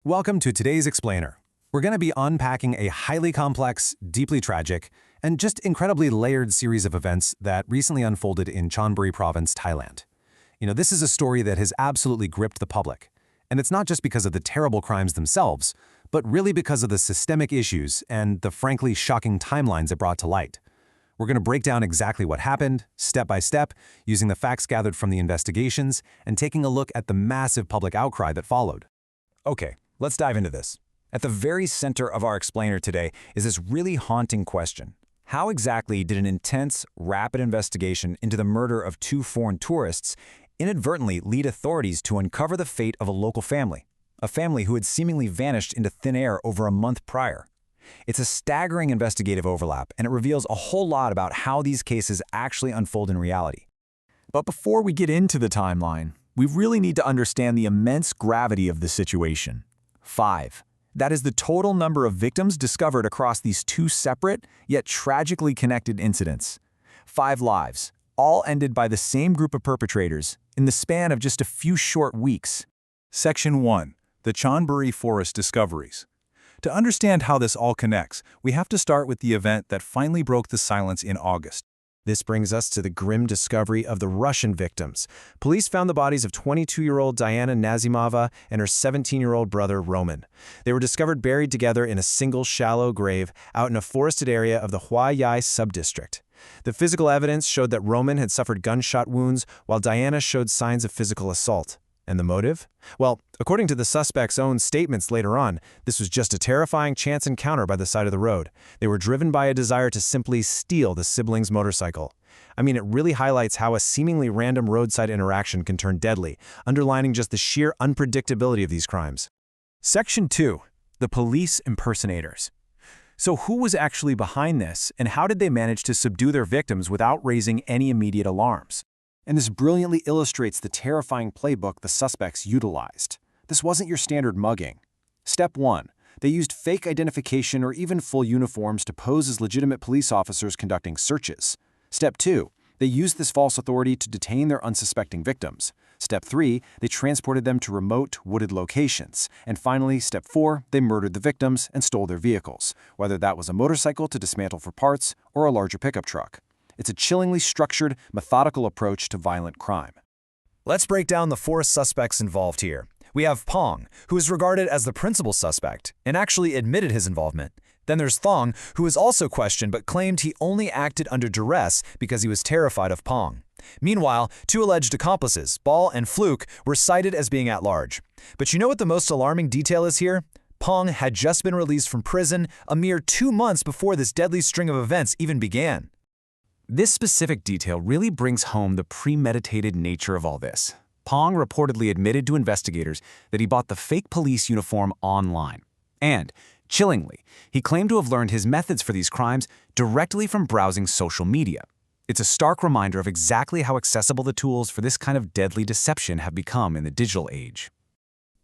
Welcome to today's Explainer. We're going to be unpacking a highly complex, deeply tragic, and just incredibly layered series of events that recently unfolded in Chonburi province, Thailand. This is a story that has absolutely gripped the public. And it's not just because of the terrible crimes themselves, but really because of the systemic issues and the frankly shocking timelines it brought to light. We're going to break down exactly what happened, step by step, using the facts gathered from the investigations and taking a look at the massive public outcry that followed. Okay, let's dive into this. At the very center of our explainer today is this really haunting question. How exactly did an intense, rapid investigation into the murder of two foreign tourists inadvertently lead authorities to uncover the fate of a local family, a family who had seemingly vanished into thin air over a month prior? It's a staggering investigative overlap, and it reveals a whole lot about how these cases actually unfold in reality. But before we get into the timeline, we really need to understand the immense gravity of the situation. 5. That is the total number of victims discovered across these two separate, yet tragically connected incidents. 5 lives, all ended by the same group of perpetrators, in the span of just a few short weeks. Section 1. The Chonburi Forest Discoveries. To understand how this all connects, we have to start with the event that finally broke the silence in August. This brings us to the grim discovery of the Russian victims. Police found the bodies of 22-year-old Diana Nazimova and her 17-year-old brother Roman. They were discovered buried together in a single shallow grave out in a forested area of the Huai Yai subdistrict. The physical evidence showed that Roman had suffered gunshot wounds while Diana showed signs of physical assault. And the motive? Well, according to the suspect's own statements later on, this was just a terrifying chance encounter by the side of the road. They were driven by a desire to simply steal the siblings' motorcycle. It really highlights how a seemingly random roadside interaction can turn deadly, underlining just the sheer unpredictability of these crimes. Section 2. The police impersonators. So who was actually behind this, and how did they manage to subdue their victims without raising any immediate alarms? And this brilliantly illustrates the terrifying playbook the suspects utilized. This wasn't your standard mugging. Step 1. They used fake identification or even full uniforms to pose as legitimate police officers conducting searches. Step 2. They used this false authority to detain their unsuspecting victims. Step 3. They transported them to remote, wooded locations. And finally, Step 4. They murdered the victims and stole their vehicles, whether that was a motorcycle to dismantle for parts or a larger pickup truck. It's a chillingly structured, methodical approach to violent crime. Let's break down the 4 suspects involved here. We have Pong, who is regarded as the principal suspect and actually admitted his involvement. Then there's Thong, who is also questioned but claimed he only acted under duress because he was terrified of Pong. Meanwhile, 2 alleged accomplices, Ball and Fluke, were cited as being at large. But you know what the most alarming detail is here? Pong had just been released from prison a mere 2 months before this deadly string of events even began. This specific detail really brings home the premeditated nature of all this. Pong reportedly admitted to investigators that he bought the fake police uniform online. And, chillingly, he claimed to have learned his methods for these crimes directly from browsing social media. It's a stark reminder of exactly how accessible the tools for this kind of deadly deception have become in the digital age.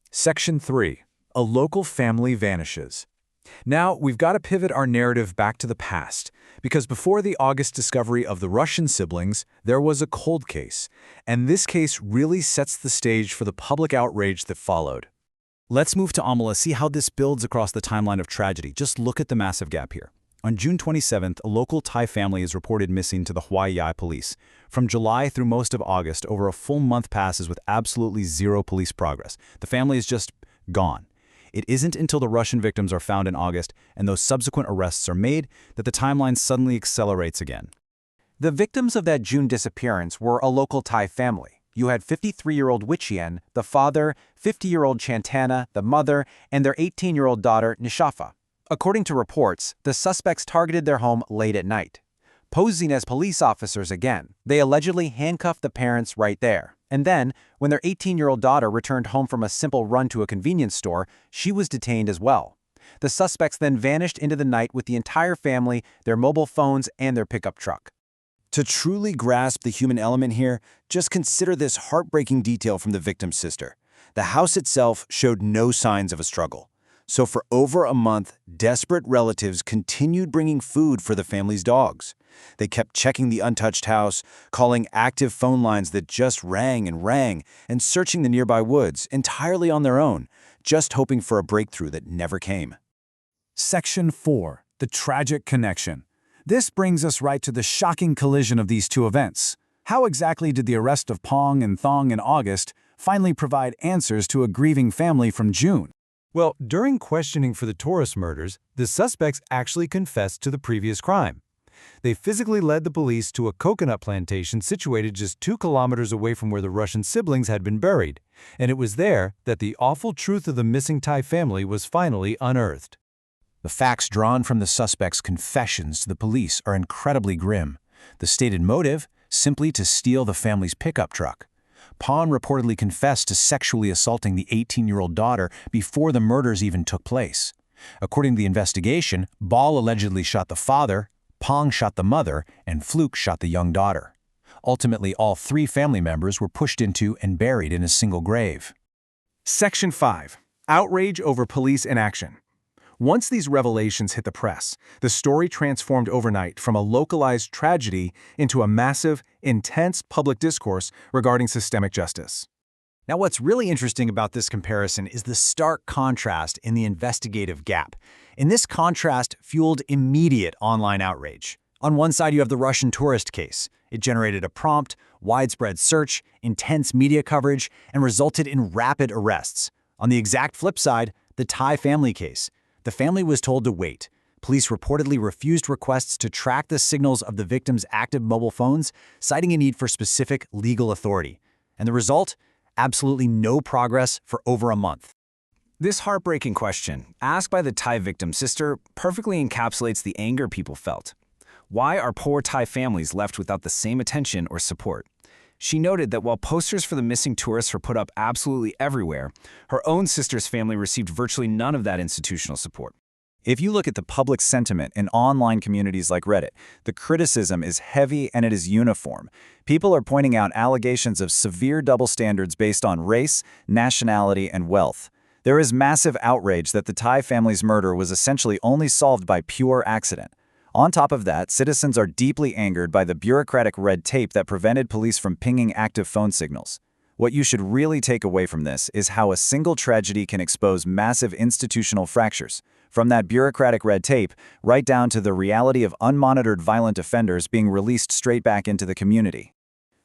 Section 3. A local family vanishes. Now, we've got to pivot our narrative back to the past, because before the August discovery of the Russian siblings, there was a cold case, and this case really sets the stage for the public outrage that followed. Let's move to Amala, see how this builds across the timeline of tragedy. Just look at the massive gap here. On June 27th, a local Thai family is reported missing to the Huai Yai police. From July through most of August, over a full month passes with absolutely zero police progress. The family is just gone. It isn't until the Russian victims are found in August and those subsequent arrests are made that the timeline suddenly accelerates again. The victims of that June disappearance were a local Thai family. You had 53-year-old Wichien, the father, 50-year-old Chantana, the mother, and their 18-year-old daughter, Nishafa. According to reports, the suspects targeted their home late at night. Posing as police officers again, they allegedly handcuffed the parents right there. And then, when their 18-year-old daughter returned home from a simple run to a convenience store, she was detained as well. The suspects then vanished into the night with the entire family, their mobile phones, and their pickup truck. To truly grasp the human element here, just consider this heartbreaking detail from the victim's sister. The house itself showed no signs of a struggle. So for over a month, desperate relatives continued bringing food for the family's dogs. They kept checking the untouched house, calling active phone lines that just rang, and searching the nearby woods entirely on their own, just hoping for a breakthrough that never came. Section 4. The tragic connection. This brings us right to the shocking collision of these two events. How exactly did the arrest of Pong and Thong in August finally provide answers to a grieving family from June? Well, during questioning for the tourist murders, the suspects actually confessed to the previous crime. They physically led the police to a coconut plantation situated just 2 kilometers away from where the Russian siblings had been buried, and it was there that the awful truth of the missing Thai family was finally unearthed. The facts drawn from the suspects' confessions to the police are incredibly grim. The stated motive? Simply to steal the family's pickup truck. Pong reportedly confessed to sexually assaulting the 18-year-old daughter before the murders even took place. According to the investigation, Ball allegedly shot the father, Pong shot the mother, and Fluke shot the young daughter. Ultimately, all 3 family members were pushed into and buried in a single grave. Section 5. Outrage over police inaction. Once these revelations hit the press, the story transformed overnight from a localized tragedy into a massive, intense public discourse regarding systemic justice. Now, what's really interesting about this comparison is the stark contrast in the investigative gap. And this contrast fueled immediate online outrage. On one side, you have the Russian tourist case. It generated a prompt, widespread search, intense media coverage, and resulted in rapid arrests. On the exact flip side, the Thai family case. The family was told to wait. Police reportedly refused requests to track the signals of the victims' active mobile phones, citing a need for specific legal authority. And the result? Absolutely no progress for over a month. This heartbreaking question, asked by the Thai victim's sister, perfectly encapsulates the anger people felt. Why are poor Thai families left without the same attention or support? She noted that while posters for the missing tourists were put up absolutely everywhere, her own sister's family received virtually none of that institutional support. If you look at the public sentiment in online communities like Reddit, the criticism is heavy and it is uniform. People are pointing out allegations of severe double standards based on race, nationality, and wealth. There is massive outrage that the Thai family's murder was essentially only solved by pure accident. On top of that, citizens are deeply angered by the bureaucratic red tape that prevented police from pinging active phone signals. What you should really take away from this is how a single tragedy can expose massive institutional fractures, from that bureaucratic red tape right down to the reality of unmonitored violent offenders being released straight back into the community.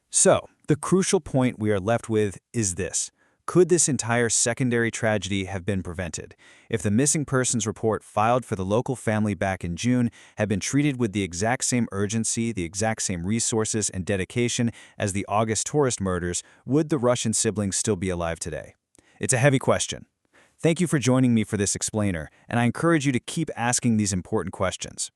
So, the crucial point we are left with is this. Could this entire secondary tragedy have been prevented if the missing persons report filed for the local family back in June had been treated with the exact same urgency, the exact same resources and dedication as the August tourist murders? Would the Russian siblings still be alive today? It's a heavy question. Thank you for joining me for this explainer, and I encourage you to keep asking these important questions.